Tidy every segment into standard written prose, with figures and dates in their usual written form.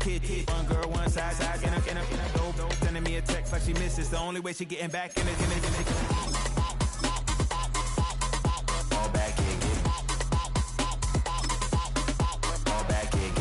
kid. One girl, one side, in a dope. Sending me a text like she misses. The only way she getting back in it. Fall back in, get fall back in,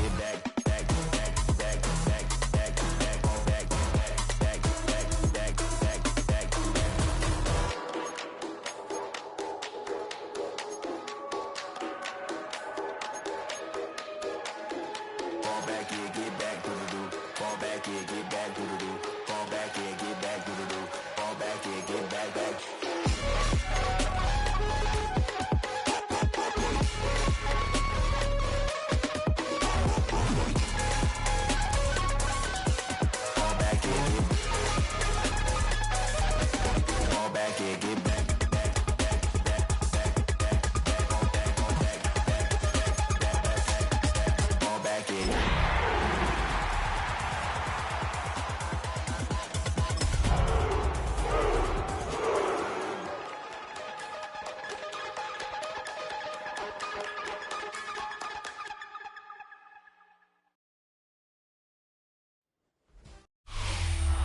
get back.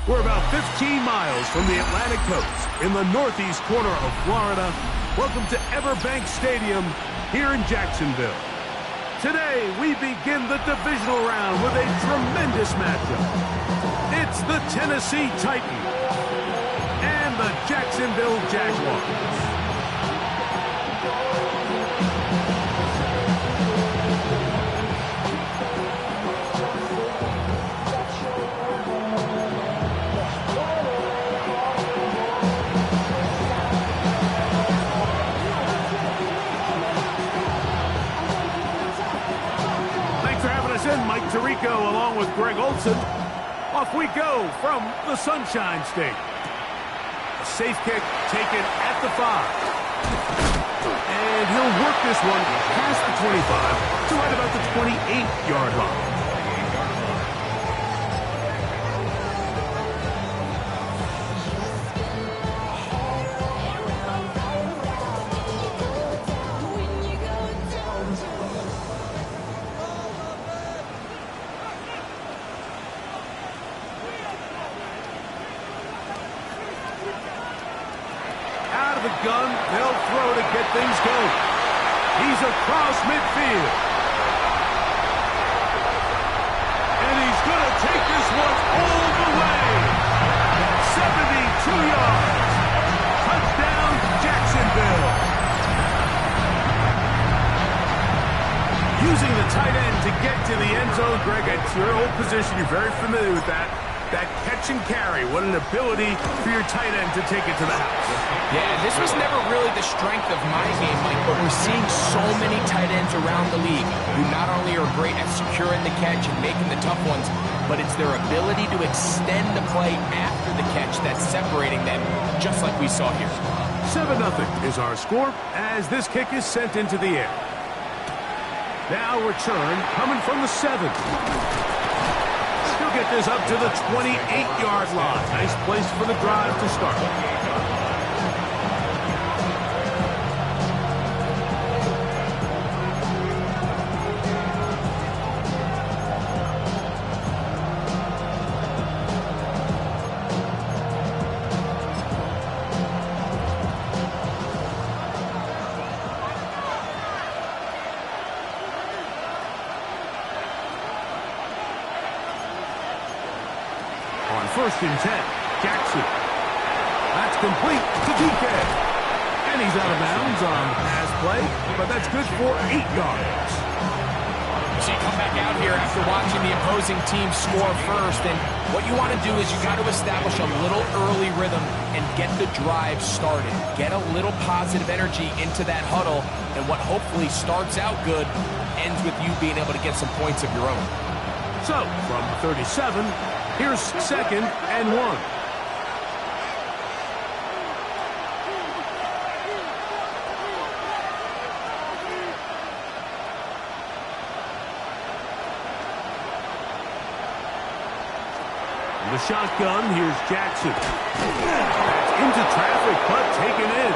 We're about 15 miles from the Atlantic coast in the northeast corner of Florida. Welcome to Everbank Stadium here in Jacksonville. Today, we begin the divisional round with a tremendous matchup. It's the Tennessee Titans and the Jacksonville Jaguars. Mike Tirico along with Greg Olson. Off we go from the Sunshine State. A safe kick taken at the 5. And he'll work this one past the 25 to right about the 28-yard line. Gun, they'll throw to get things going. He's across midfield. And he's going to take this one all the way. 72 yards. Touchdown, Jacksonville. Using the tight end to get to the end zone, Greg, it's your old position. You're very familiar with that. That catch and carry, what an ability for your tight end to take it to the house. Yeah, this was never really the strength of my game, Mike, but we're seeing so many tight ends around the league who not only are great at securing the catch and making the tough ones, but it's their ability to extend the play after the catch that's separating them, just like we saw here. 7-0 is our score as this kick is sent into the air. Now return coming from the 7. He'll get this up to the 28-yard line. Nice place for the drive to start. First and 10, Jackson. That's complete to DK. And he's out of bounds on the pass play, but that's good for 8 yards. So you come back out here after watching the opposing team score first, and what you want to do is you got to establish a little early rhythm and get the drive started. Get a little positive energy into that huddle, and what hopefully starts out good ends with you being able to get some points of your own. So, from the 37, here's 2nd and 1. The shotgun, here's Jackson. That's into traffic, but taken in.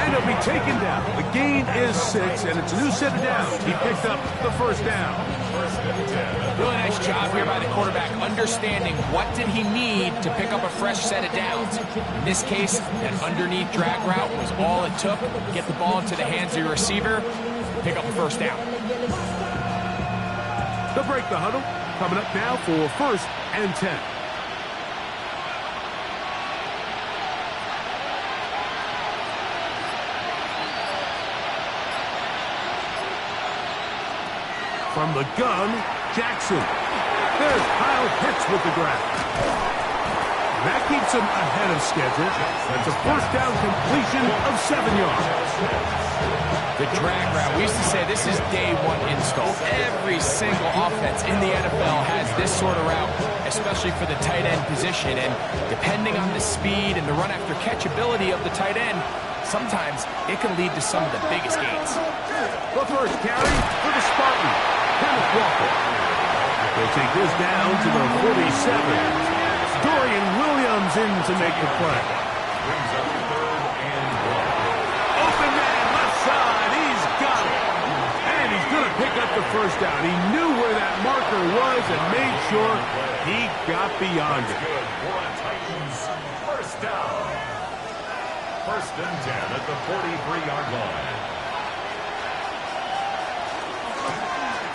And he'll be taken down. The gain is 6, and it's a new set of downs. He picked up the first down. Really nice job here by the quarterback, understanding what did he need to pick up a fresh set of downs. In this case, that underneath drag route was all it took. Get the ball into the hands of your receiver, pick up a first down. They'll break the huddle. Coming up now for 1st and 10. From the gun, Jackson. There's Kyle Pitts with the grab. That keeps him ahead of schedule. That's a first down completion of 7 yards. The drag route, we used to say this is day one install. Every single offense in the NFL has this sort of route, especially for the tight end position. And depending on the speed and the run after catch ability of the tight end, sometimes it can lead to some of the biggest gains. The first carry for the Spartan, Kenneth Walker. They'll take this down to the 47. Dorian Williams in to make the play. Open man, left side, he's got it. And he's going to pick up the first down. He knew where that marker was and made sure he got beyond it. First down. 1st and 10 at the 43-yard line.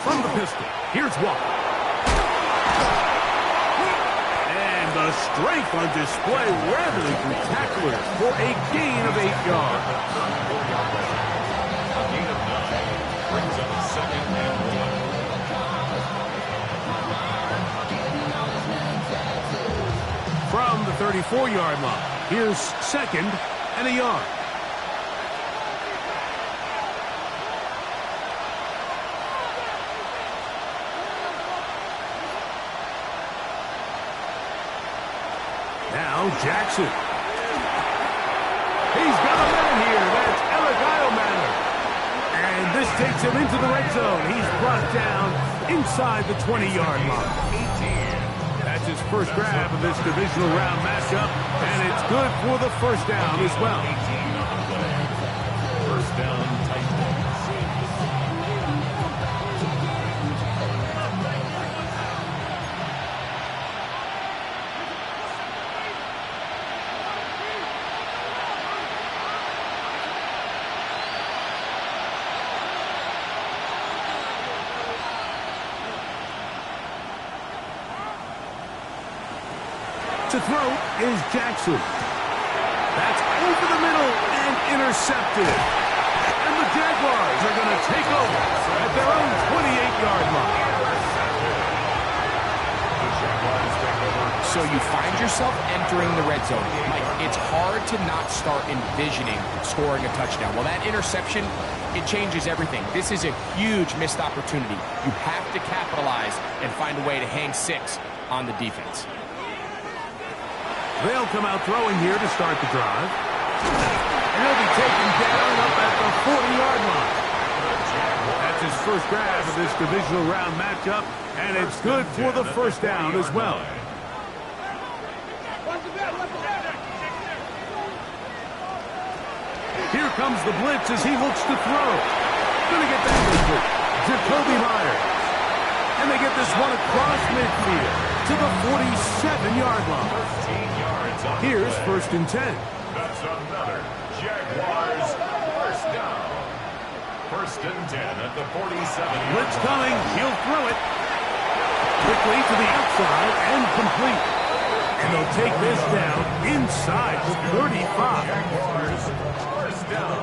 From the pistol, here's Walker. And the strength on display, rattling through tacklers for a gain of 8 yards. A gain of 9 brings up 2nd and 1. From the 34-yard line, here's 2nd and a yard. Now Jackson. He's got a man here. That's Eligio. And this takes him into the red zone. He's brought down inside the 20-yard line. That's his first grab of this divisional round matchup, and it's good for the first down as well. First down, Titans. To throw is Jackson. That's over the middle and intercepted. And the Jaguars are going to take over at their own 28-yard line. So you find yourself entering the red zone. Like, it's hard to not start envisioning scoring a touchdown. Well, that interception, it changes everything. This is a huge missed opportunity. You have to capitalize and find a way to hang 6 on the defense. They'll come out throwing here to start the drive. And he'll be taken down up at the 40-yard line. That's his first grab of this divisional round matchup, and it's good for the first down as well. Here comes the blitz as he looks to throw. Going to get that complete. Jacoby Myers. And they get this one across midfield to the 47-yard line. Here's 1st and 10. That's another Jaguars first down. 1st and 10 at the 47. Blitz coming. He'll throw it. Quickly to the outside and complete. And they'll take this down inside the 35. Jaguars first down.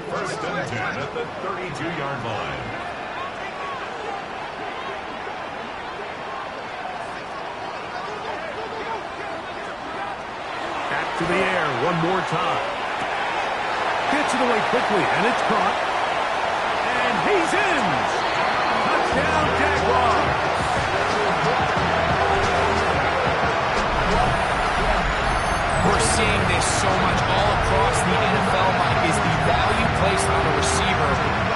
1st and 10 at the 32-yard line. To the air one more time. Gets it away quickly, and it's caught. And he's in! Touchdown, Jaguars! We're seeing this so much all across the NFL, Mike, is the value placed on a receiver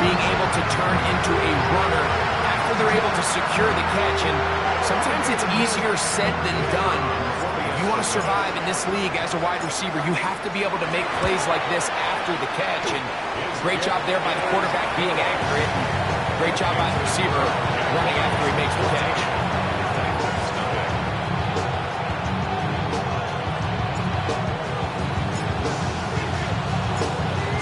being able to turn into a runner after they're able to secure the catch. And sometimes it's easier said than done. If you want to survive in this league as a wide receiver, you have to be able to make plays like this after the catch. And great job there by the quarterback being accurate. Great job by the receiver running after he makes the catch.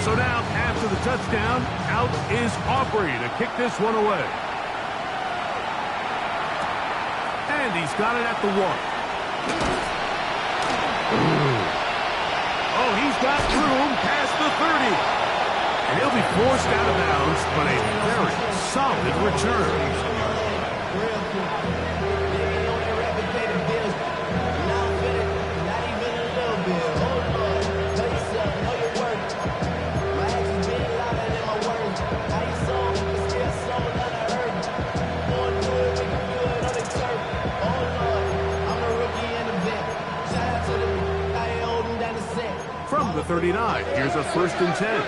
So now, after the touchdown, out is Aubrey to kick this one away. And he's got it at the 1. Oh, he's got room past the 30. And he'll be forced out of bounds, but a very solid return. From the 39, here's a 1st and 10.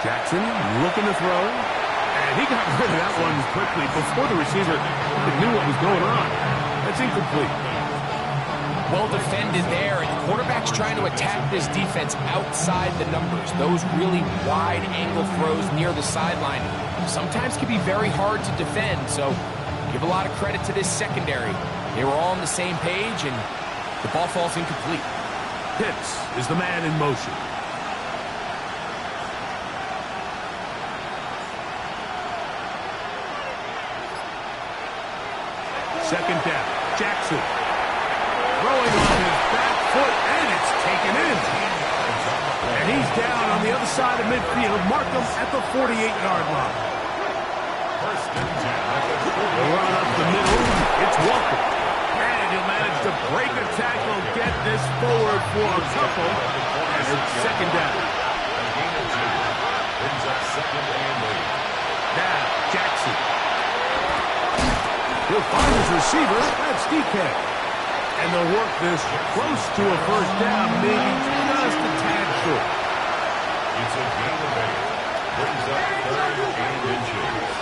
Jackson looking to throw, and he got rid of that one quickly before the receiver knew what was going on. That's incomplete. Well defended there, and the quarterback's trying to attack this defense outside the numbers. Those really wide angle throws near the sideline sometimes can be very hard to defend, so give a lot of credit to this secondary. They were all on the same page, and the ball falls incomplete. Pitts is the man in motion. Second down, Jackson. Throwing on his back foot, and it's taken in. And he's down on the other side of midfield. Mark him at the 48-yard line. Run up the middle, it's Walker. And he'll manage to break a tackle, get this forward for a couple, and it's second down. Now, Jackson. He'll find his receiver, that's DK. And they'll work this close to a 1st down, maybe just a tad short. It's a gain of 8. Brings up 3rd and inches.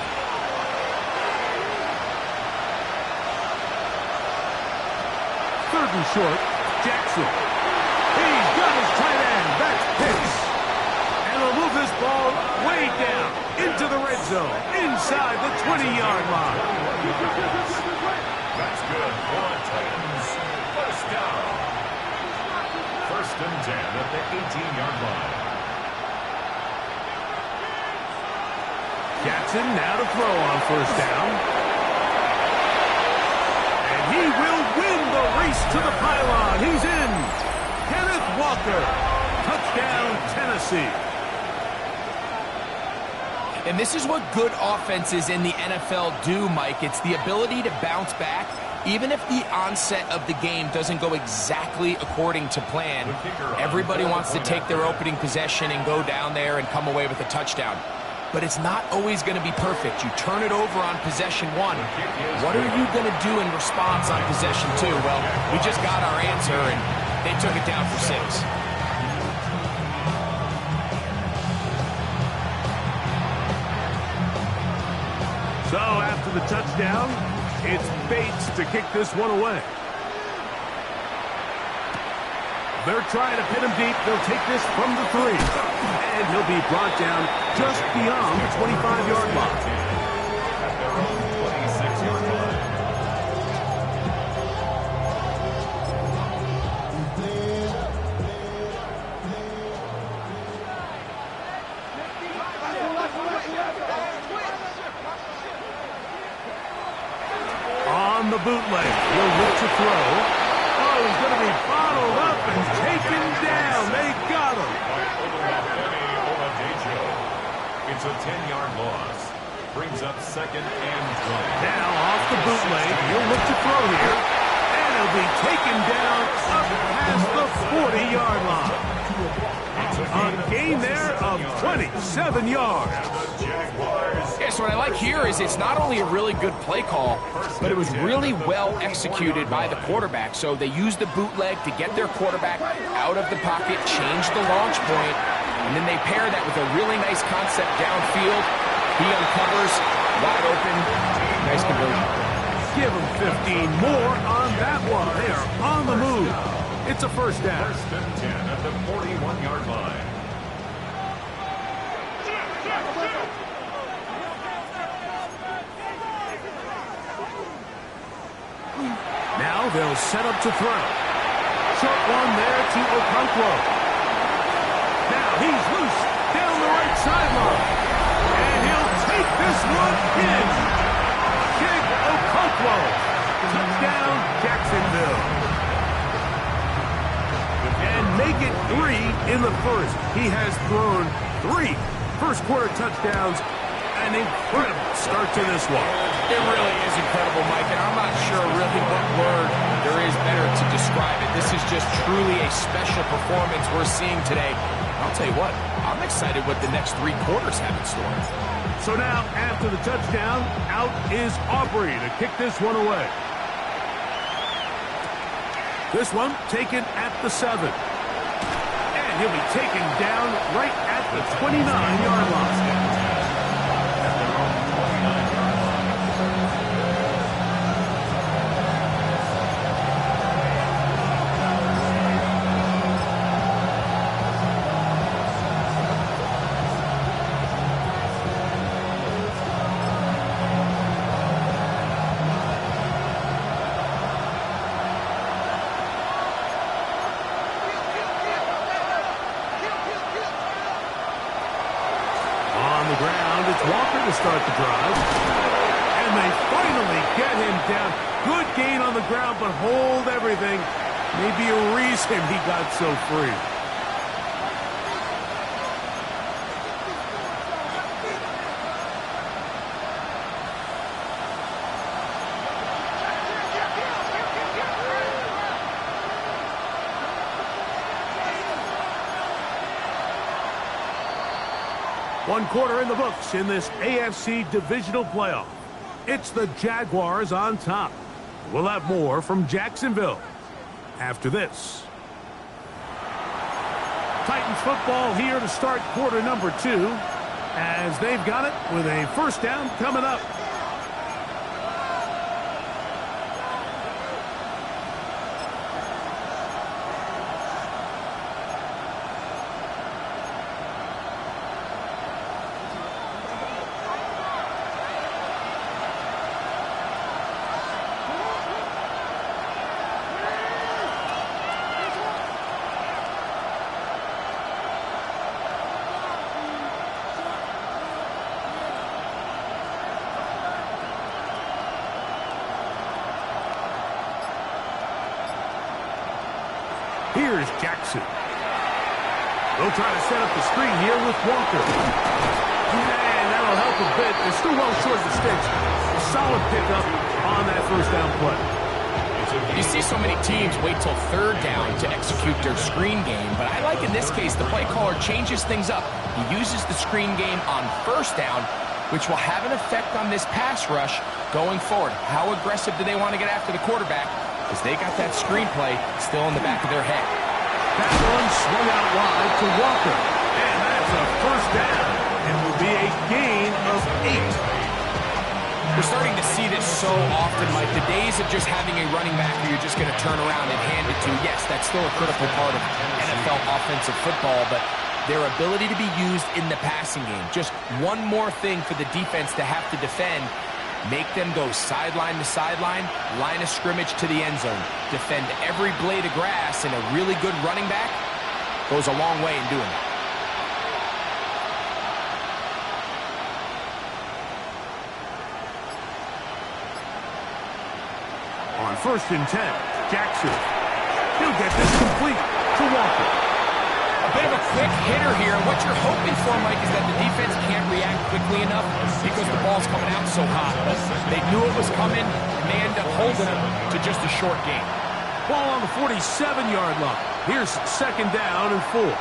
Third and short, Jackson. He's got his tight end. That's Pitts. And he'll move this ball way down into the red zone, inside the 20-yard line. That's good for Titans. 1st down. 1st and 10 at the 18-yard line. Jackson now to throw on 1st down. And he will win the race to the pylon. He's in. Kenneth Walker. Touchdown, Tennessee. And this is what good offenses in the NFL do, Mike. It's the ability to bounce back, even if the onset of the game doesn't go exactly according to plan. Everybody wants to take their opening possession and go down there and come away with a touchdown. But it's not always going to be perfect. You turn it over on possession 1. What are you going to do in response on possession 2? Well, we just got our answer, and they took it down for 6. So after the touchdown, it's Bates to kick this one away. They're trying to pin him deep. They'll take this from the 3. And he'll be brought down just beyond the 25-yard line. At their own 26-yard line. On the bootleg, he'll look to throw. Oh, he's going to be bottled up and taken down. They got him. It's a 10-yard loss. Brings up 2nd and 20. Now off the bootleg, he'll look to throw here. And he'll be taken down up past the 40-yard line. A gain there of 27 yards. Yeah, so what I like here is it's not only a really good play call, but it was really well executed by the quarterback. So they used the bootleg to get their quarterback out of the pocket, change the launch point, and then they pair that with a really nice concept downfield. He uncovers, wide open, nice conversion. Give him 15 more on that one. They are on the move. It's a 1st down. 1st and 10 at the 41-yard line. Now they'll set up to throw. Short one there to Okonkwo. Now he's loose down the right sideline. And he'll take this one in. Big Okonkwo. Touchdown, Jacksonville. And make it 3 in the first. He has thrown 3 first-quarter touchdowns. An incredible start to this one. It really is incredible, Mike, and I'm not sure really what word there is better to describe it. This is just truly a special performance we're seeing today. I'll tell you what, I'm excited what the next 3 quarters have in store. So now, after the touchdown, out is Aubrey to kick this one away. This one taken at the 7. And he'll be taken down right at the 29-yard line. To start the drive. And they finally get him down. Good gain on the ground, but hold everything. Maybe a reason he got so free. One quarter in the books in this AFC divisional playoff. It's the Jaguars on top. We'll have more from Jacksonville after this. Titans football here to start quarter number 2 as they've got it with a first down coming up. Here's Jackson. They'll try to set up the screen here with Walker. And that'll help a bit. They're still well short of the sticks. A solid pickup on that first down play. You see so many teams wait till 3rd down to execute their screen game, but I like in this case the play caller changes things up. He uses the screen game on 1st down, which will have an effect on this pass rush going forward. How aggressive do they want to get after the quarterback? Because they got that screenplay still in the back of their head. That one swung out wide to Walker. And that's a first down. And will be a gain of 8. We're starting to see this so often, Mike. The days of just having a running back who you're just going to turn around and hand it to, yes, that's still a critical part of NFL offensive football, but their ability to be used in the passing game. Just one more thing for the defense to have to defend. Make them go sideline to sideline, line of scrimmage to the end zone. Defend every blade of grass, and a really good running back goes a long way in doing it. On 1st and 10, Jackson. He'll get this complete to Walker. A bit of a quick hitter here. What you're hoping for, Mike, is that the defense can't react quickly enough because the ball's coming out so hot. But they knew it was coming, and they end up holding them to just a short gain. Ball on the 47-yard line. Here's 2nd down and 4.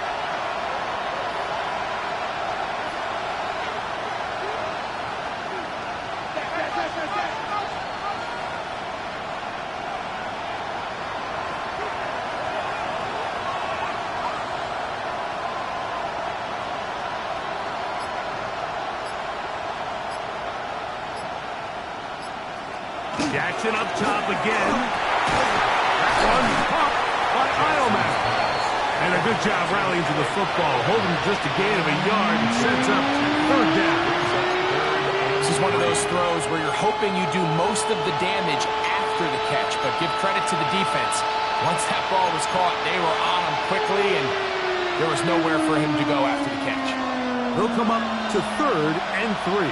Jackson up top again. That one popped by Iomak. And a good Good job rallying to the football, holding just a gain of a yard and sets up third down. This is one of those throws where you're hoping you do most of the damage after the catch, but give credit to the defense. Once that ball was caught, they were on him quickly, and there was nowhere for him to go after the catch. They'll come up to 3rd and 3.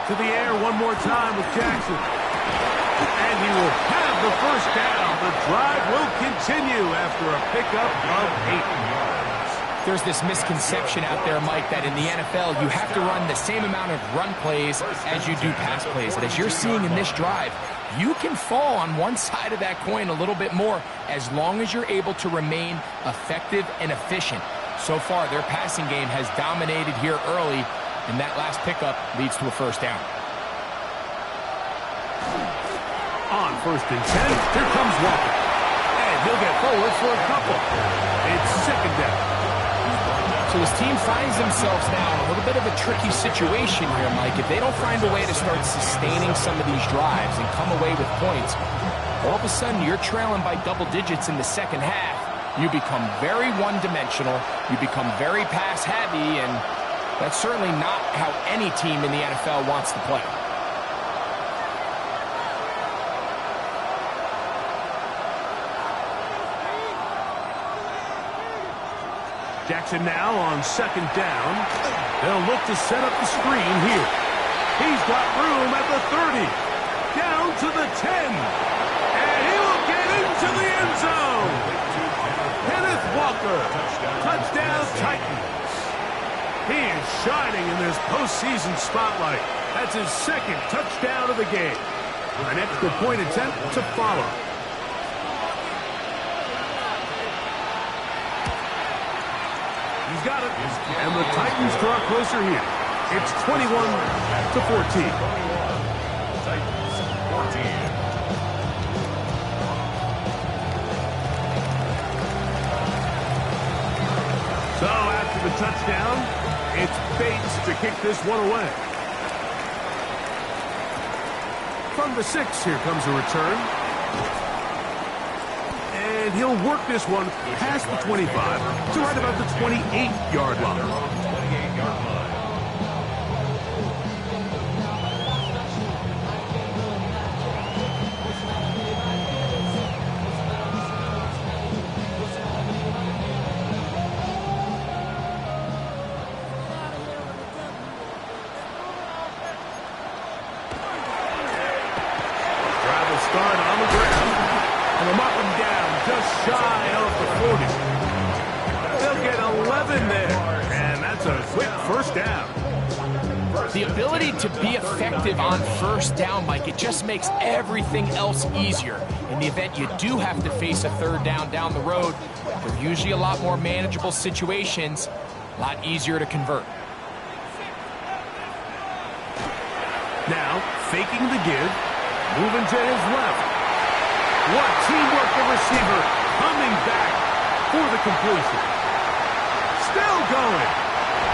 To the air one more time with Jackson. And he will have the first down. The drive will continue after a pickup of 8 yards. There's this misconception out there, Mike, that in the NFL you have to run the same amount of run plays as you do pass plays. And as you're seeing in this drive, you can fall on one side of that coin a little bit more as long as you're able to remain effective and efficient. So far, their passing game has dominated here early, and that last pickup leads to a first down. On 1st and 10, here comes Walker. And he'll get forward for a couple. It's 2nd down. So his team finds themselves now in a little bit of a tricky situation here, Mike. If they don't find a way to start sustaining some of these drives and come away with points, all of a sudden you're trailing by double digits in the second half. You become very one-dimensional. You become very pass-heavy, and that's certainly not how any team in the NFL wants to play. Jackson now on 2nd down. They'll look to set up the screen here. He's got room at the 30. Down to the 10. And he will get into the end zone. Kenneth Walker. Touchdown Titans. He is shining in this postseason spotlight. That's his 2nd touchdown of the game. An extra point attempt to follow. He's got it. And the Titans draw closer here. It's 21-14. Titans 14. So after the touchdown, it's Bates to kick this one away. From the 6, here comes a return. And he'll work this one past the 25 to right about the 28-yard line. 28-yard line. Drive will start on the ground. And they'll mark him down just shy of the 40. They'll get 11 there. And that's a quick first down. The ability to be effective on first down, Mike, it just makes everything else easier. In the event you do have to face a 3rd down the road, they're usually a lot more manageable situations, a lot easier to convert. Now, faking the give, moving to his left. What teamwork, the receiver coming back for the completion. Still going.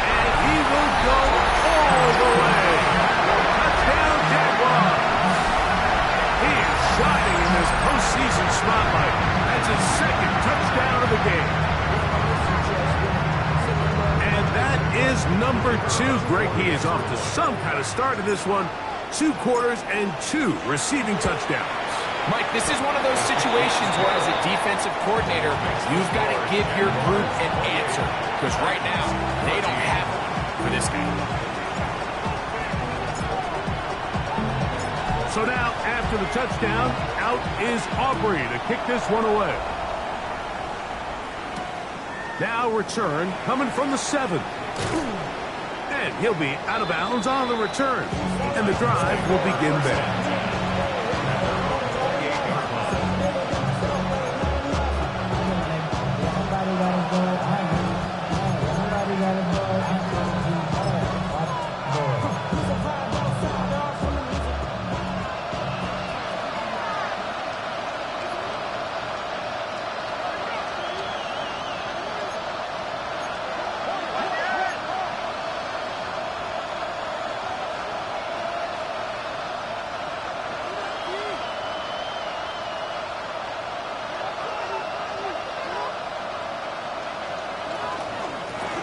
And he will go all the way. Touchdown, Jaguars. He is shining in this postseason spotlight. That's his 2nd touchdown of the game. And that is number 2. Greg, he is off to some kind of start in this one. 2 quarters and 2 receiving touchdowns. Mike, this is one of those situations where as a defensive coordinator, you've got to give your group an answer. Because right now, they don't have one for this game. So now, after the touchdown, out is Aubrey to kick this one away. Now return coming from the 7. And he'll be out of bounds on the return. And the drive will begin there.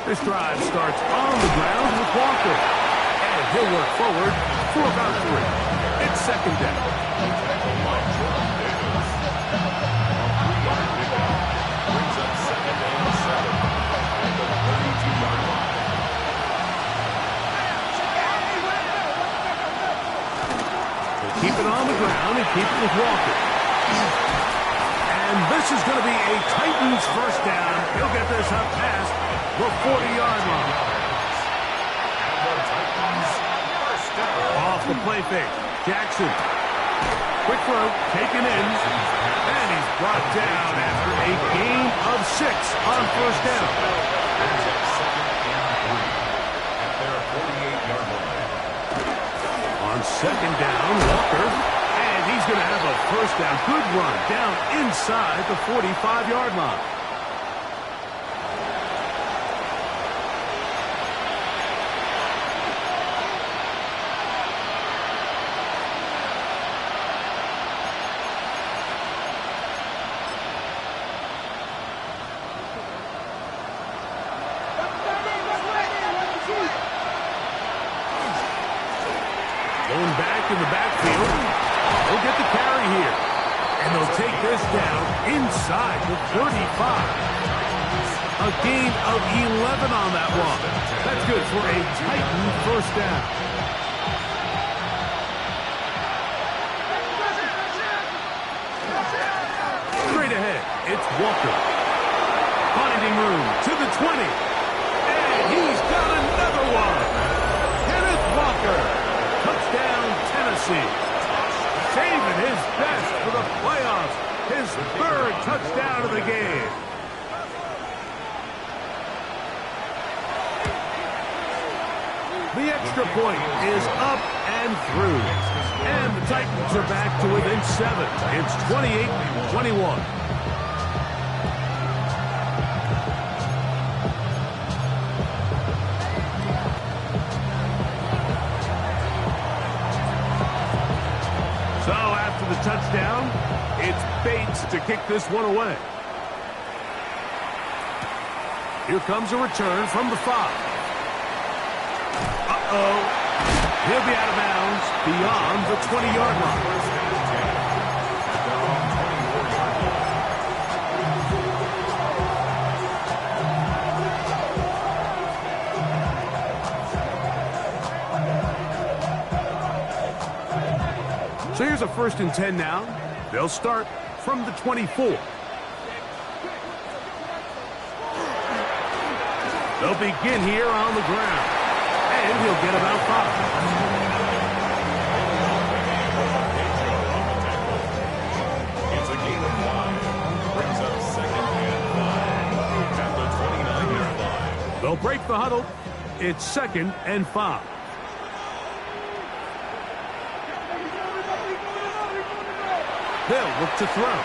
This drive starts on the ground with Walker. And he'll work forward for about 3. It's second down. Keep it on the ground and keep it with Walker. And this is going to be a Titans first down. He'll get this up past the 40-yard line. Off the play fake. Jackson. Quick throw, taken in. And he's brought down after a gain of 6 on first down. On second down, Walker, and he's going to have a first down. Good run down inside the 45-yard line. Going back in the backfield. They'll get the carry here. And they'll take this down inside the 35. A gain of 11 on that one. That's good for a Titan first down. Straight ahead, it's Walker. Finding room to the 20. And he's got another one. Kenneth Walker. Touchdown, Tennessee. Saving his best for the playoffs. His 3rd touchdown of the game. The extra point is up and through. And the Titans are back to within 7. It's 28-21. So after the touchdown, it's Bates to kick this one away. Here comes a return from the 5. Uh-oh. He'll be out of bounds beyond the 20-yard line. So here's a 1st and 10 now. They'll start from the 24. They'll begin here on the ground. And he'll get about 5. It's a gain of 1. Brings up 2nd and 5 at the 29-yard line. They'll break the huddle. It's 2nd and 5. They'll look to throw.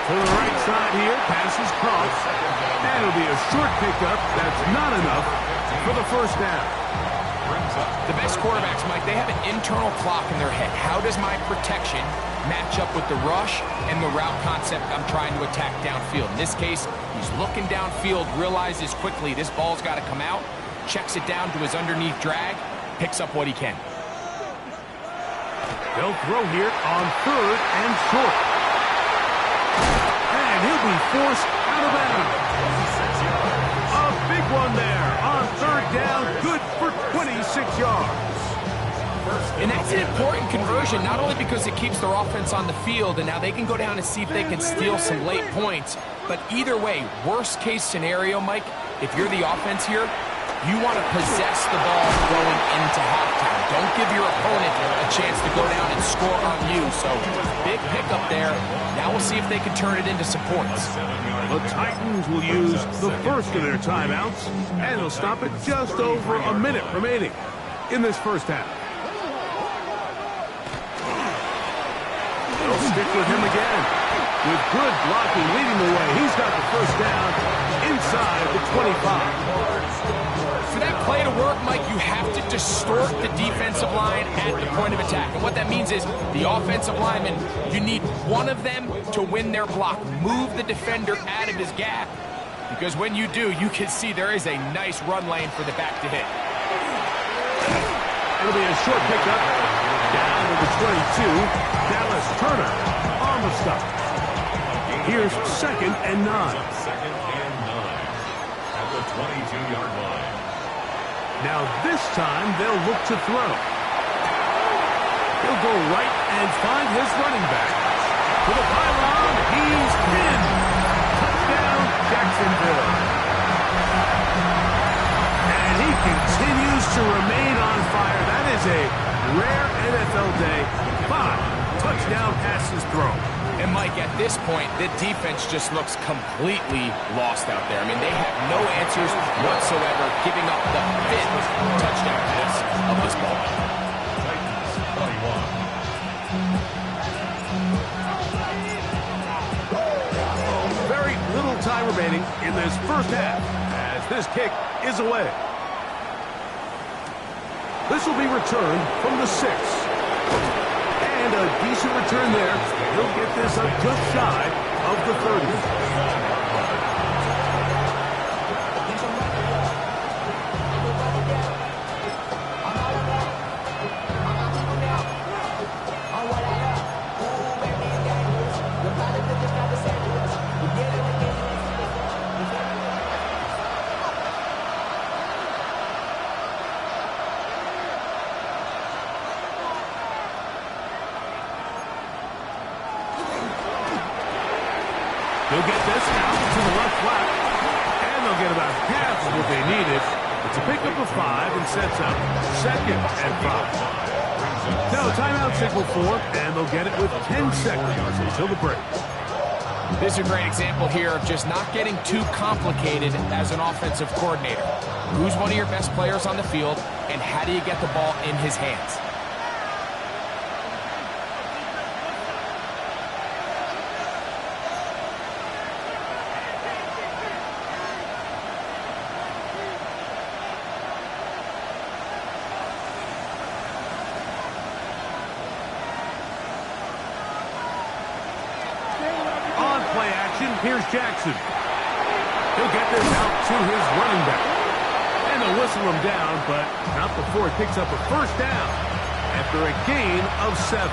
To the right side here, passes cross. And it'll be a short pickup. That's not enough for the first down. The best quarterbacks, Mike, they have an internal clock in their head. How does my protection match up with the rush and the route concept I'm trying to attack downfield? In this case, he's looking downfield, realizes quickly this ball's got to come out, checks it down to his underneath drag, picks up what he can. They'll throw here on 3rd and short. And he'll be forced out of bounds. A big one there on 3rd down. Good for 26 yards. And that's an important conversion, not only because it keeps their offense on the field, and now they can go down and see if they can steal some late points. But either way, worst case scenario, Mike, if you're the offense here, you want to possess the ball going into halftime. Don't give your opponent a chance to go down and score on you. So, big pickup there. Now we'll see if they can turn it into some points. The Titans will use the first of their timeouts, and they'll stop it just over a minute remaining in this first half. They'll stick with him again. With good blocking leading the way, he's got the first down inside the 25. For that play to work, Mike, you have to distort the defensive line at the point of attack. And what that means is the offensive lineman, you need one of them to win their block. Move the defender out of his gap. because when you do, you can see there is a nice run lane for the back to hit. It'll be a short pickup. Down to the 22. Dallas Turner on the stop. Here's 2nd and 9. 2nd and 9 at the 22-yard line. Now this time they'll look to throw. He'll go right and find his running back. To the pylon, he's in. Touchdown, Jacksonville. And he continues to remain on fire. That is a rare NFL day. 5 touchdown passes thrown. And Mike, at this point, the defense just looks completely lost out there. I mean, they have no answers whatsoever, giving up the 5th touchdown pass of this ball. Titans by 1. Very little time remaining in this first half as this kick is away. This will be returned from the 6. And a decent return there. He'll get this up just shy of the 30. They'll get this out to the left flat, and they'll get about half of what they needed. It's a pickup of 5 and sets up 2nd and 5. Now a timeout signal for, and they'll get it with 10 seconds until the break. This is a great example here of just not getting too complicated as an offensive coordinator. Who's one of your best players on the field, and how do you get the ball in his hands? Play action, here's Jackson. He'll get this out to his running back. And they'll whistle him down, but not before he picks up a first down after a gain of 7.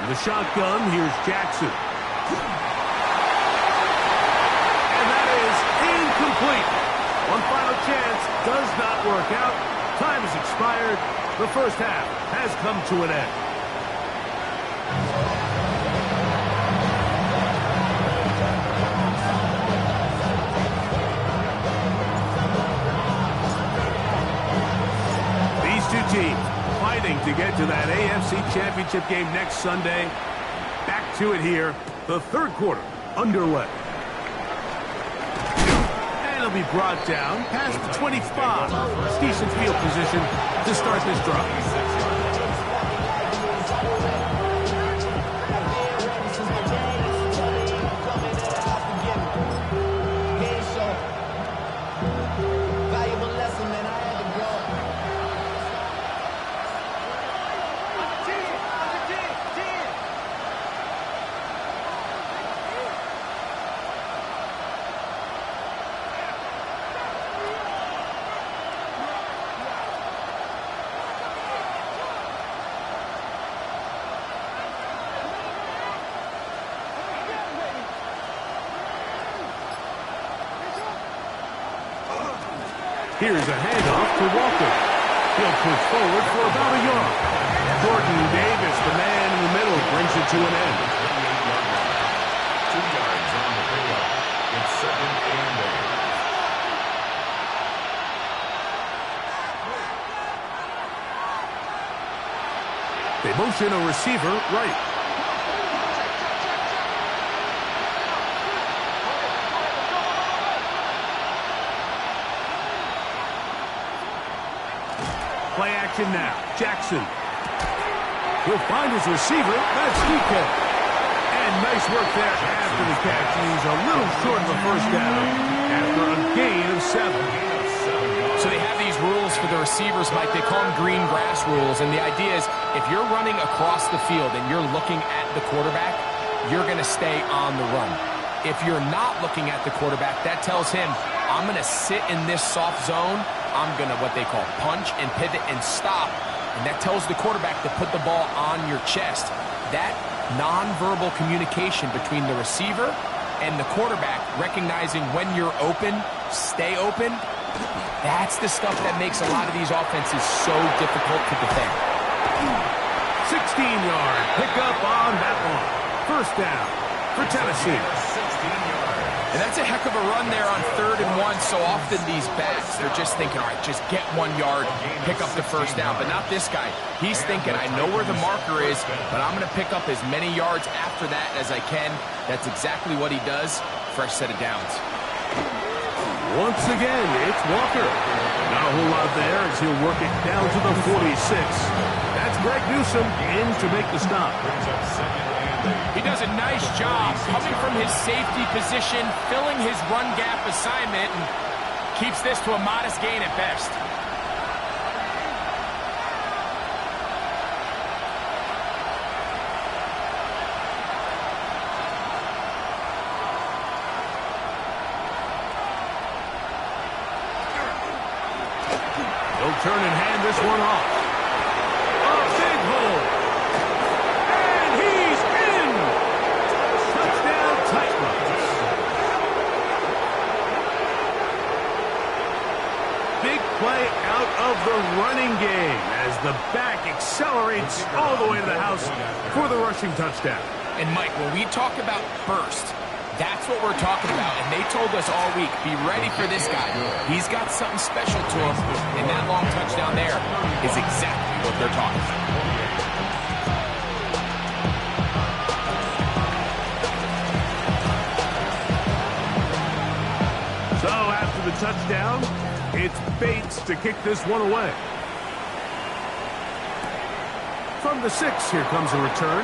The shotgun, here's Jackson. And that is incomplete. One final chance does not work out. Time has expired. The first half has come to an end. These two teams fighting to get to that AFC Championship game next Sunday. Back to it here. The third quarter underway. And it'll be brought down past the 25. Decent field position to start this drive. Here's a handoff to Walker. He'll push forward for about a yard. Jordan Davis, the man in the middle, brings it to an end. 2 yards on the pickup. It's 2nd and 8. Motion a receiver right. Play action now. Jackson. He'll find his receiver. That's DK. And nice work there after the catch. He's a little short of the first down after a gain of 7. So they have these rules for the receivers, Mike. They call them green grass rules. And the idea is if you're running across the field and you're looking at the quarterback, you're going to stay on the run. If you're not looking at the quarterback, that tells him, I'm going to sit in this soft zone. I'm going to, what they call, punch and pivot and stop. And that tells the quarterback to put the ball on your chest. That nonverbal communication between the receiver and the quarterback, recognizing when you're open, stay open, that's the stuff that makes a lot of these offenses so difficult to defend. 16-yard pickup on that one. First down for Tennessee. And that's a heck of a run there on 3rd and 1. So often these backs, they're just thinking, all right, just get 1 yard, pick up the first down. But not this guy. He's thinking, I know where the marker is, but I'm going to pick up as many yards after that as I can. That's exactly what he does. Fresh set of downs. Once again, it's Walker. Not a whole lot there as he'll work it down to the 46. That's Greg Newsome in to make the stop. He does a nice job coming from his safety position, filling his run gap assignment, and keeps this to a modest gain at best. He'll turn and hand this one off. A big hole. And he's in. Touchdown Titans. Big play out of the running game as the back accelerates all the way to the house for the rushing touchdown. And Mike, when we talk about burst, that's what we're talking about. And they told us all week, be ready for this guy. He's got something special to him. And that long touchdown there is exactly what they're talking about. So after the touchdown, it's Bates to kick this one away. From the 6, here comes a return.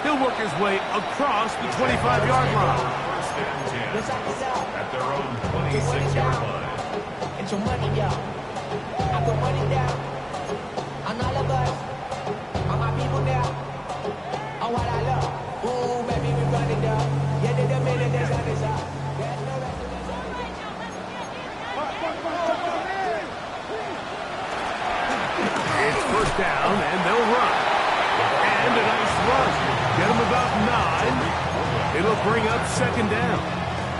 He'll work his way across the 25-yard line. First and 10 at their own 26-yard line. It's your money, yo. I put money down on all of us, on my people now, on what I love. Ooh, baby, we run it down. Yeah, they the minute they shut this up. There's no rest in this. It's first down, and they'll run. And a nice run. Get him about 9. It'll bring up second down.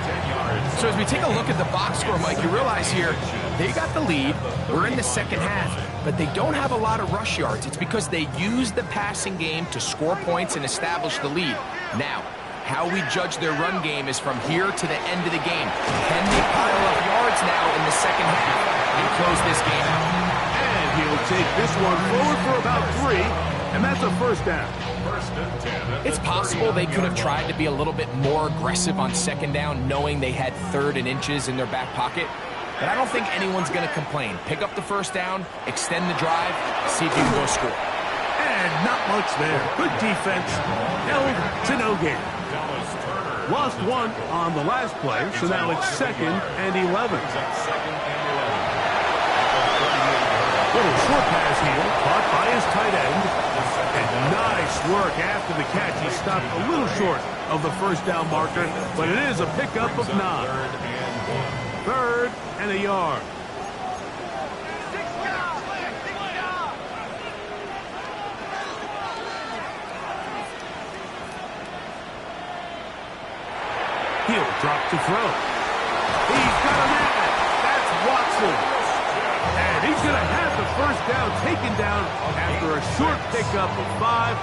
10 yards. So as we take a look at the box score, Mike, you realize here, they got the lead. We're in the second half, but they don't have a lot of rush yards. It's because they use the passing game to score points and establish the lead. Now, how we judge their run game is from here to the end of the game. Can they pile up yards now in the second half and close this game out? And he'll take this one forward for about 3, and that's a first down. First and 10. It's possible they could have tried to be a little bit more aggressive on second down, knowing they had 3rd and inches in their back pocket. But I don't think anyone's going to complain. Pick up the first down, extend the drive, see if you can go score. And not much there. Good defense. Held to no gain. Lost 1 on the last play, so now it's 2nd and 11. Second and 11. Little short pass here, caught by his tight end. And nice work after the catch. He stopped a little short of the first down marker, but it is a pickup of 9. 3rd and a yard. He'll drop to throw. He's got a man. That's Watson. And he's going to have the first down taken down after a short pickup of 5,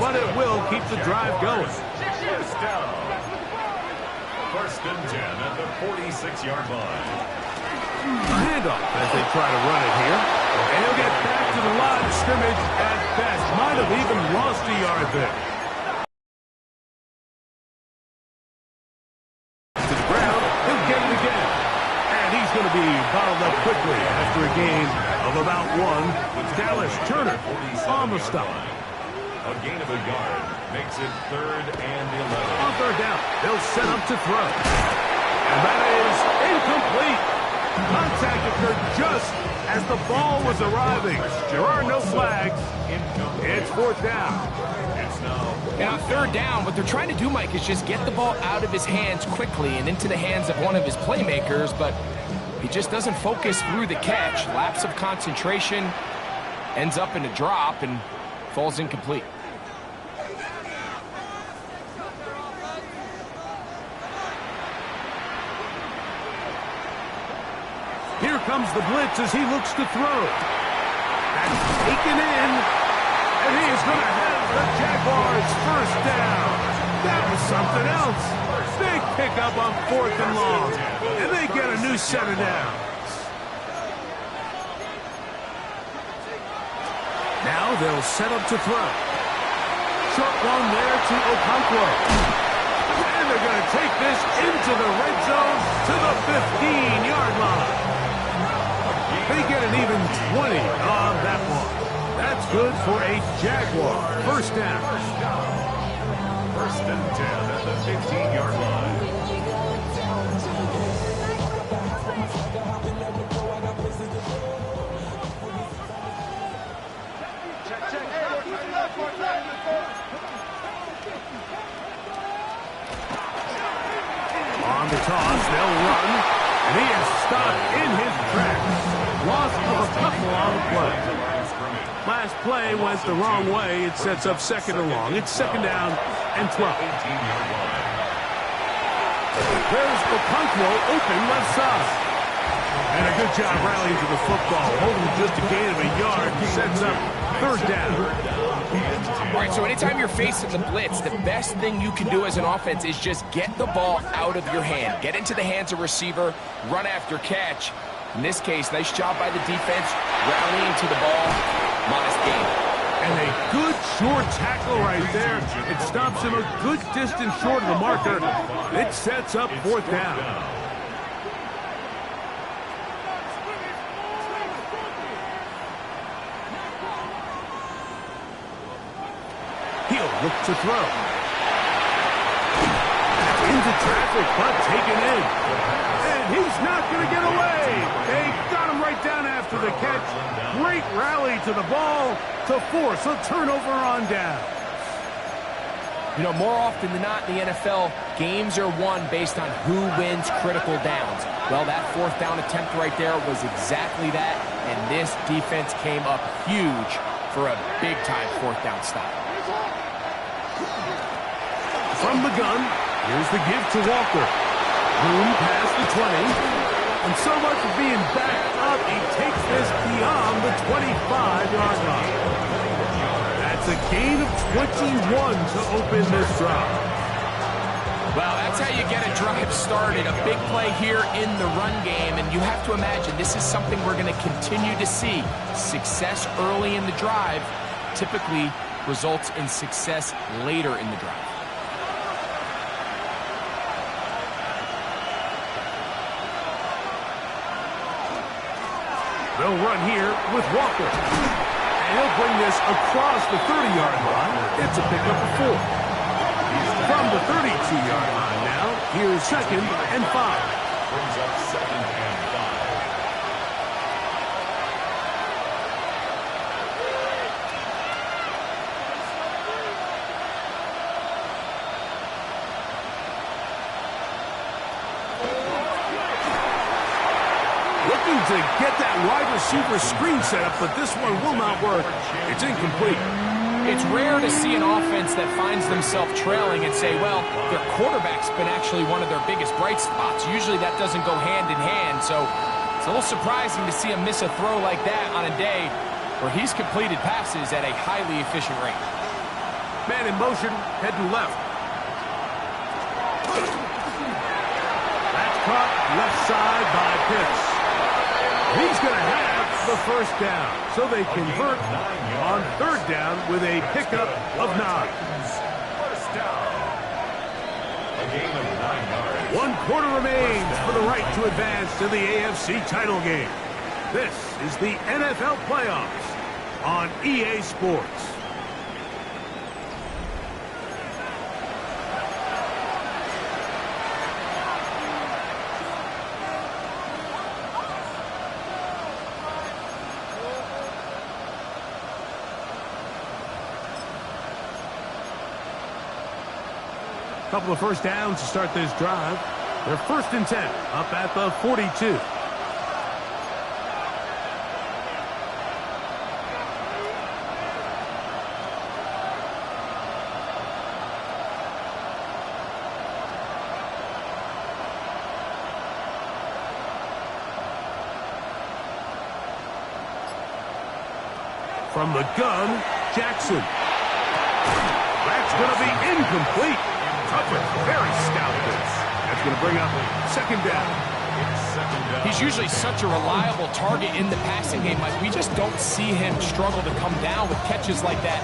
but it will keep the drive going. First down. First and 10 at the 46-yard line. A handoff as they try to run it here. And he'll get back to the line of scrimmage at best. Might have even lost a yard there. To the ground, he'll get it again. And he's going to be bottled up quickly after a gain of about 1 with Dallas Turner on the stop. A gain of a yard makes it 3rd and 11. On 3rd down, they'll set up to throw. And that is incomplete. Contact occurred just as the ball was arriving. There are no flags. It's 4th down. And on 3rd down, what they're trying to do, Mike, is just get the ball out of his hands quickly and into the hands of one of his playmakers, but he just doesn't focus through the catch. Lapse of concentration, ends up in a drop, and falls incomplete. Here comes the blitz as he looks to throw. That's taken in, and he is going to have the Jaguars' 1st down. That was something else. Big pickup on 4th and long, and they get a new set of downs. Now they'll set up to throw. Short one there to Okonkwo. And they're going to take this into the red zone to the 15-yard line. They get an even 20 on that one. That's good for a Jaguar 1st down. 1st and 10 at the 15-yard line. On the toss, they'll run, and he is stopped in his tracks. Loss of a couple on the play. Last play went the wrong way. It sets up 2nd and long. It's 2nd down and 12. There's Okonkwo open left side. And a good job rallying to the football. Holding just a gain of a yard. Sets up 3rd down. All right, so anytime you're facing the blitz, the best thing you can do as an offense is just get the ball out of your hand. Get into the hands of receiver, run after catch. In this case, nice job by the defense, rallying to the ball, modest gain. And a good short tackle right there. It stops him a good distance short of the marker. It sets up 4th down. He'll look to throw. Into traffic, but taken in. And he's not going to get away. They got him right down after the catch. Great rally to the ball to force a turnover on down. You know, more often than not in the NFL, games are won based on who wins critical downs. Well, that 4th down attempt right there was exactly that, and this defense came up huge for a big-time 4th down stop. From the gun, here's the give to Walker. Room past the 20. And so much for being backed up, he takes this beyond the 25-yard line. That's a gain of 21 to open this drive. Well, that's how you get a drive started. A big play here in the run game, and you have to imagine this is something we're going to continue to see. Success early in the drive typically results in success later in the drive. They'll run here with Walker. And he'll bring this across the 30-yard line. It's a pickup of 4. From the 32-yard line now, here's 2nd and 5. Brings up 2nd and 5. Looking to get that wide receiver screen set up, but this one will not work. It's incomplete. It's rare to see an offense that finds themselves trailing and say, well, their quarterback's been actually one of their biggest bright spots. Usually that doesn't go hand in hand, so it's a little surprising to see him miss a throw like that on a day where he's completed passes at a highly efficient rate. Man in motion, heading left. That's caught left side by Pitts. He's going to have the first down. So they convert on third down with a pickup of 9. First down. A gain of 9 yards. 1 quarter remains for the right to advance to the AFC title game. This is the NFL playoffs on EA Sports. Couple of first downs to start this drive. They're 1st and 10, up at the 42. From the gun, Jackson. That's going to be incomplete. Coverage, very stout. That's going to bring up 2nd down. He's usually such a reliable target in the passing game. Like, we just don't see him struggle to come down with catches like that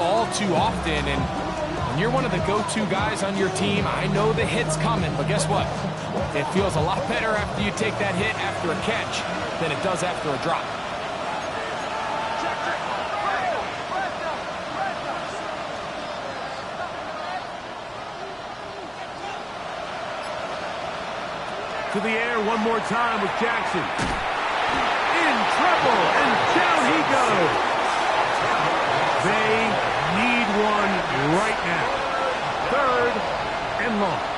all too often. And when you're one of the go-to guys on your team, I know the hit's coming, but guess what? It feels a lot better after you take that hit after a catch than it does after a drop. To the air one more time with Jackson. In trouble, and down he goes. They need one right now. 3rd and long.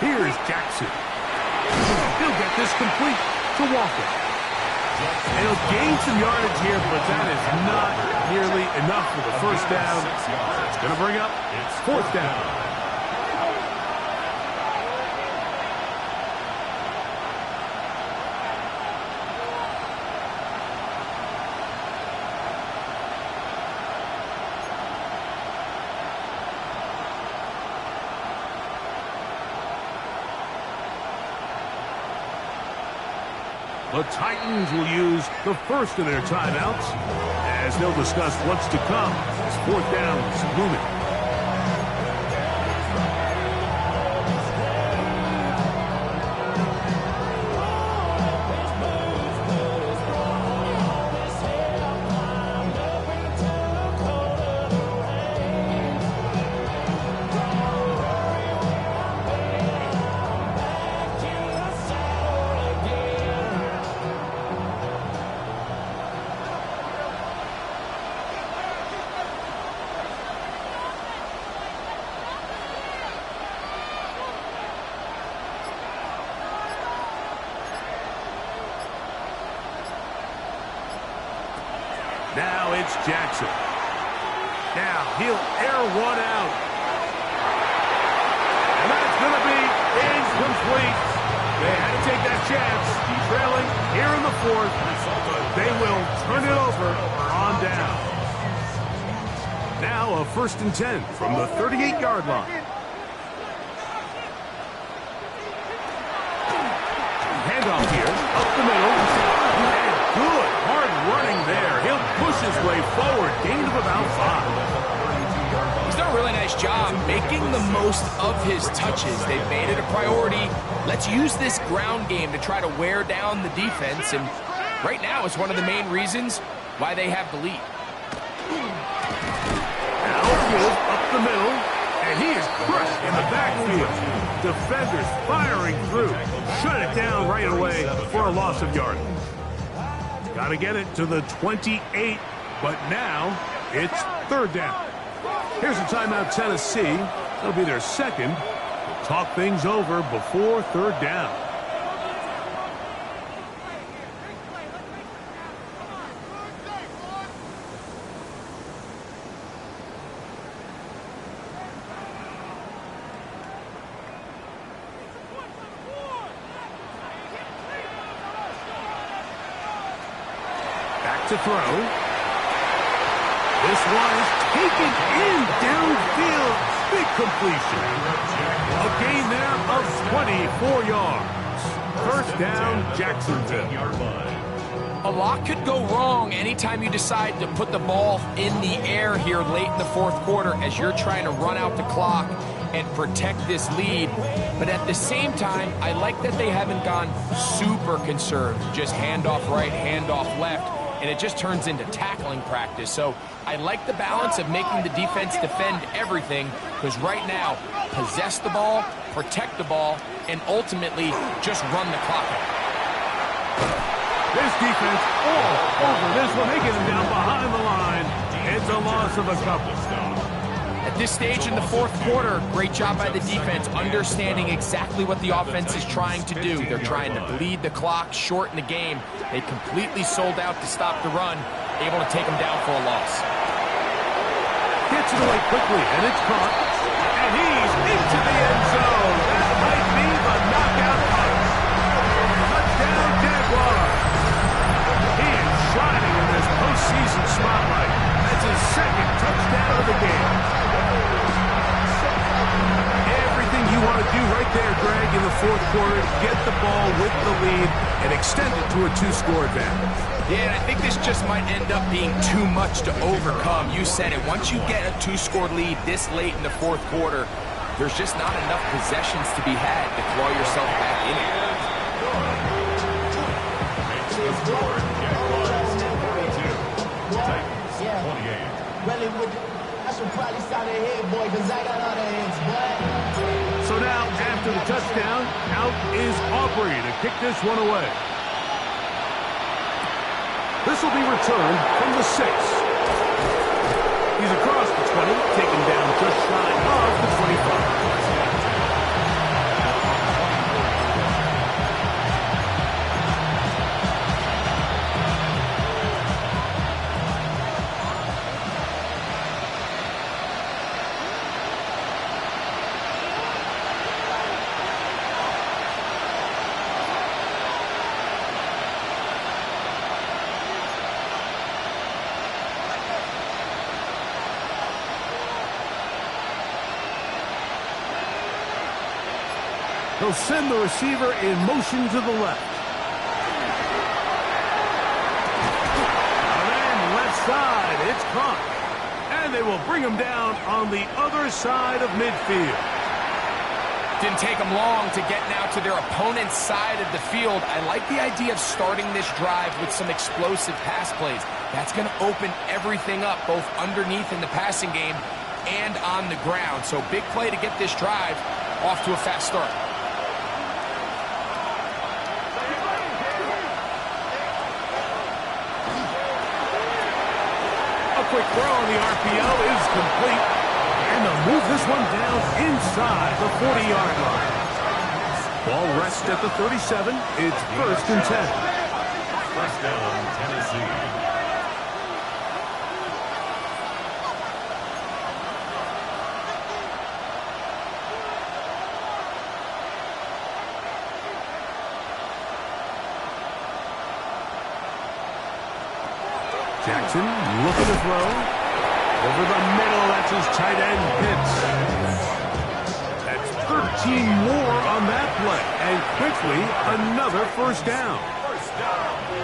Here's Jackson. He'll get this complete to Walker. And he'll gain some yardage here, but that is not nearly enough for the first down. It's going to bring up 4th down. The Titans will use the first of their timeouts as they'll discuss what's to come as 4th down's looming. Now it's Jackson. Now he'll air one out. And that's going to be incomplete. They had to take that chance. Trailing here in the 4th. They will turn it over on down. Now a 1st and 10 from the 38-yard line. Handoff here, up the middle. And good, hard running there. He'll push his way forward, gain of about 5. He's done a really nice job making the most of his touches. They've made it a priority. Let's use this ground game to try to wear down the defense, and right now it's one of the main reasons why they have the lead. Outfield up the middle, and he is crushed in the backfield. Defenders firing through. Shut it down right away for a loss of yardage. Got to get it to the 28, but now it's 3rd down. Here's a timeout, Tennessee. That'll be their 2nd. We'll talk things over before 3rd down. to throw. This one is taken in downfield. Big completion. A gain there of 24 yards. First down, Jacksonville. A lot could go wrong anytime you decide to put the ball in the air here late in the fourth quarter as you're trying to run out the clock and protect this lead. But at the same time, I like that they haven't gone super conserved. Just handoff right, handoff left, and it just turns into tackling practice. So I like the balance of making the defense defend everything, because right now, possess the ball, protect the ball, and ultimately just run the clock out. This defense all over this one. They get him down behind the line. It's a loss of a couple. At this stage in the fourth quarter, great job by the defense, understanding exactly what the offense is trying to do. They're trying to bleed the clock, shorten the game. They completely sold out to stop the run, able to take them down for a loss. Gets it away quickly, and it's caught. And he's into the end zone. That might be the knockout punch. Touchdown, Jaguars. He is shining in this postseason spotlight. That's his second touchdown of the game. Everything you want to do right there, Greg, in the fourth quarter, get the ball with the lead and extend it to a two-score advantage. Yeah, and I think this just might end up being too much to overcome. You said it. Once you get a two-score lead this late in the fourth quarter, there's just not enough possessions to be had to claw yourself back in it. I should probably start a head, boy, because I got other heads, boy. So now, after the touchdown, out is Aubrey to kick this one away. This will be returned from the 6. He's across the 20, taken down just shy of the 25. He'll send the receiver in motion to the left. And then left side, it's caught. And they will bring him down on the other side of midfield. Didn't take them long to get now to their opponent's side of the field. I like the idea of starting this drive with some explosive pass plays. That's going to open everything up, both underneath in the passing game and on the ground. So big play to get this drive off to a fast start. Quick throw on the RPO is complete. And they'll move this one down inside the 40-yard line. Ball rests at the 37. It's 1st and 10. First down, Tennessee. Jackson looking to throw. Over the middle, that's his tight end, Pitts. That's 13 more on that play. And quickly, another first down.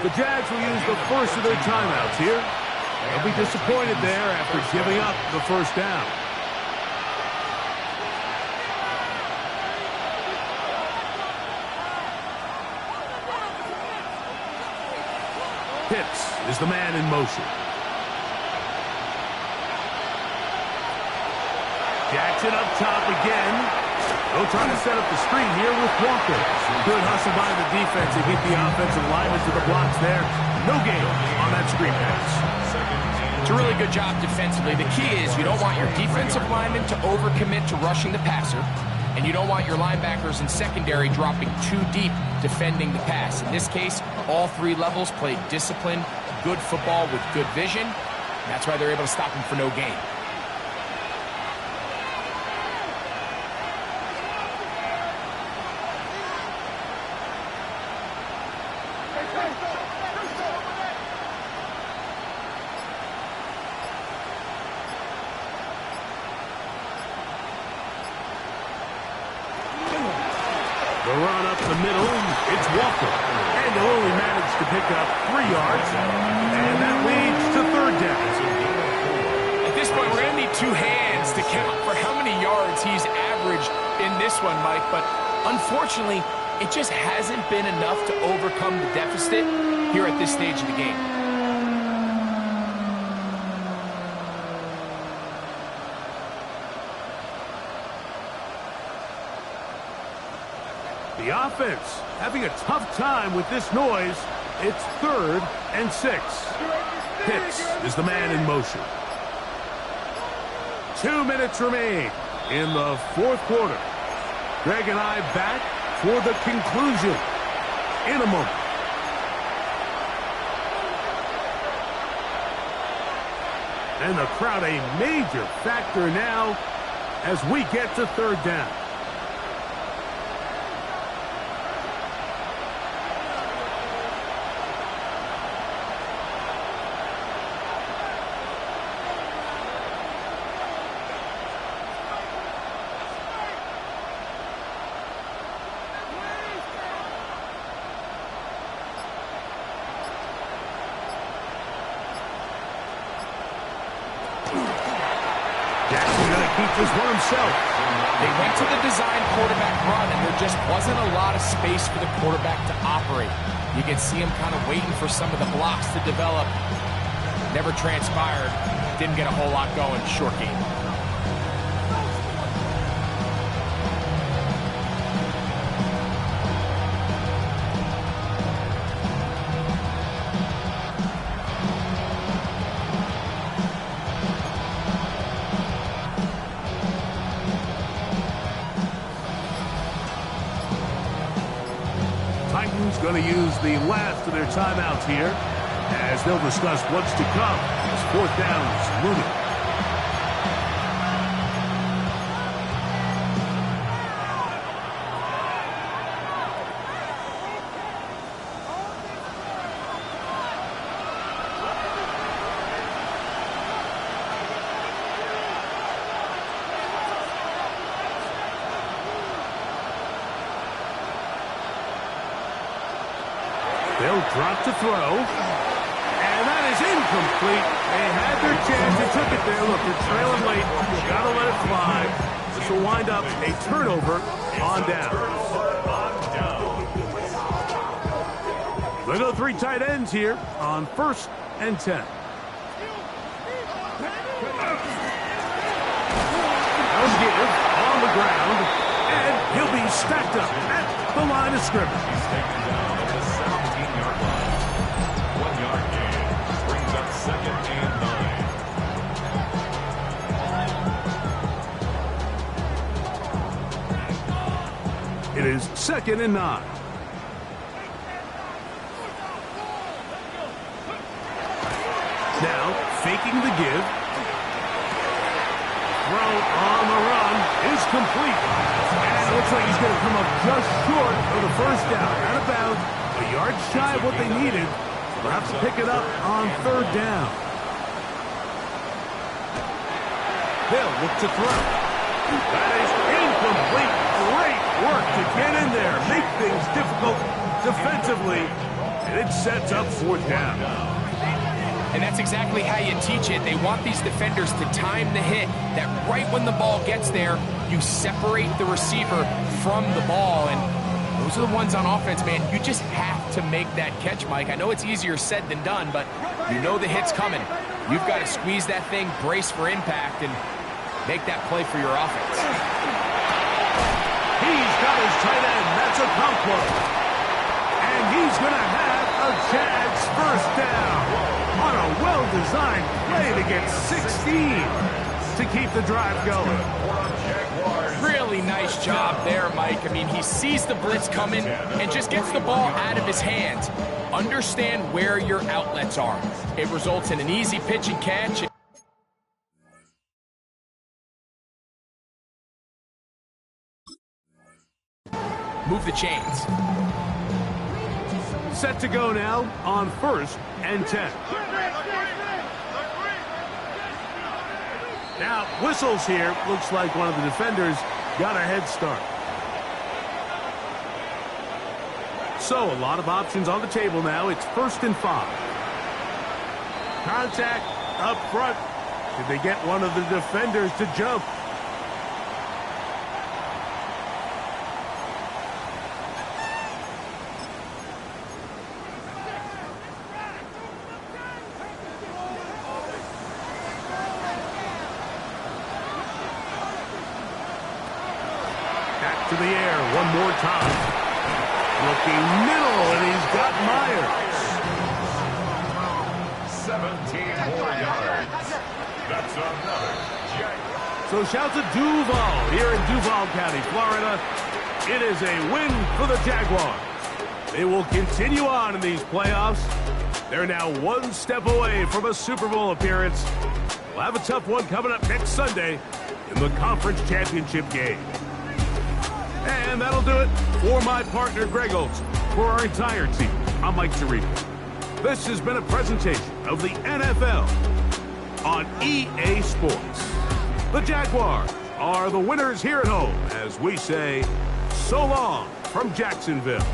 The Jags will use the first of their timeouts here. They'll be disappointed there after giving up the first down. Pitts is the man in motion. Jackson up top again. They'll try to set up the screen here with Walker. Good hustle by the defense to get the offensive lineman to the blocks there. No gain on that screen pass. It's a really good job defensively. The key is you don't want your defensive lineman to overcommit to rushing the passer, and you don't want your linebackers in secondary dropping too deep defending the pass. In this case, all three levels played disciplined, good football with good vision. That's why they're able to stop him for no gain. The run up the middle, it's Walker. And he'll only manage to pick up 3 yards. And that leads to third down. At this point, we're going to need 2 hands to count for how many yards he's averaged in this one, Mike. But unfortunately, it just hasn't been enough to overcome the deficit here at this stage of the game. The offense having a tough time with this noise. It's 3rd and 6. Pitts is the man in motion. 2 minutes remain in the 4th quarter. Greg and I back for the conclusion in a moment. And the crowd a major factor now as we get to 3rd down. Keep this one himself. They went to the design quarterback run, and there just wasn't a lot of space for the quarterback to operate. You can see him kind of waiting for some of the blocks to develop. Never transpired. Didn't get a whole lot going. Short game. Titans going to use the last of their timeouts here as they'll discuss what's to come as 4th down is looming. They'll drop to throw. And that is incomplete. They had their chance. They took it there. Look, they're trailing late. You got to let it fly. This will wind up a turnover on down. They go 3 tight ends here on 1st and 10. They'll give on the ground. And he'll be stacked up at the line of scrimmage. He's taken down at the 17-yard line. 1-yard gain brings up 2nd and 9. It is 2nd and 9. Now, faking the give. Throw on the run is complete. And it looks like he's going to come up just short of the 1st down. Out of bounds, a yard shy of what they needed. They'll have to pick it up on 3rd down. They'll look to throw. That is incomplete. Great work to get in there, make things difficult defensively, and it sets up 4th down. And that's exactly how you teach it. They want these defenders to time the hit, that right when the ball gets there, you separate the receiver from the ball. And those are the ones on offense, man. You just have to make that catch, Mike. I know it's easier said than done, but you know the hit's coming. You've got to squeeze that thing, brace for impact, and make that play for your offense. He's got his tight end. That's a Conquo. And he's going to have a Jags 1st down on a well-designed play to get 16 to keep the drive going. Really nice job there, Mike. I mean, he sees the blitz coming and just gets the ball out of his hands. Understand where your outlets are. It results in an easy pitch and catch. Move the chains. Set to go now on 1st and 10. Now, whistles here. Looks like one of the defenders got a head start. So, a lot of options on the table now. It's 1st and 5. Contact up front. Did they get one of the defenders to jump? Back to the air one more time. Looking middle, and he's got Myers. 17 more yards. That's another Jaguar. So shout to Duval here in Duval County, Florida. It is a win for the Jaguars. They will continue on in these playoffs. They're now one step away from a Super Bowl appearance. We'll have a tough one coming up next Sunday in the conference championship game. And that'll do it for my partner, Greg Olson. For our entire team, I'm Mike Tirico. This has been a presentation of the NFL on EA Sports. The Jaguars are the winners here at home as we say so long from Jacksonville.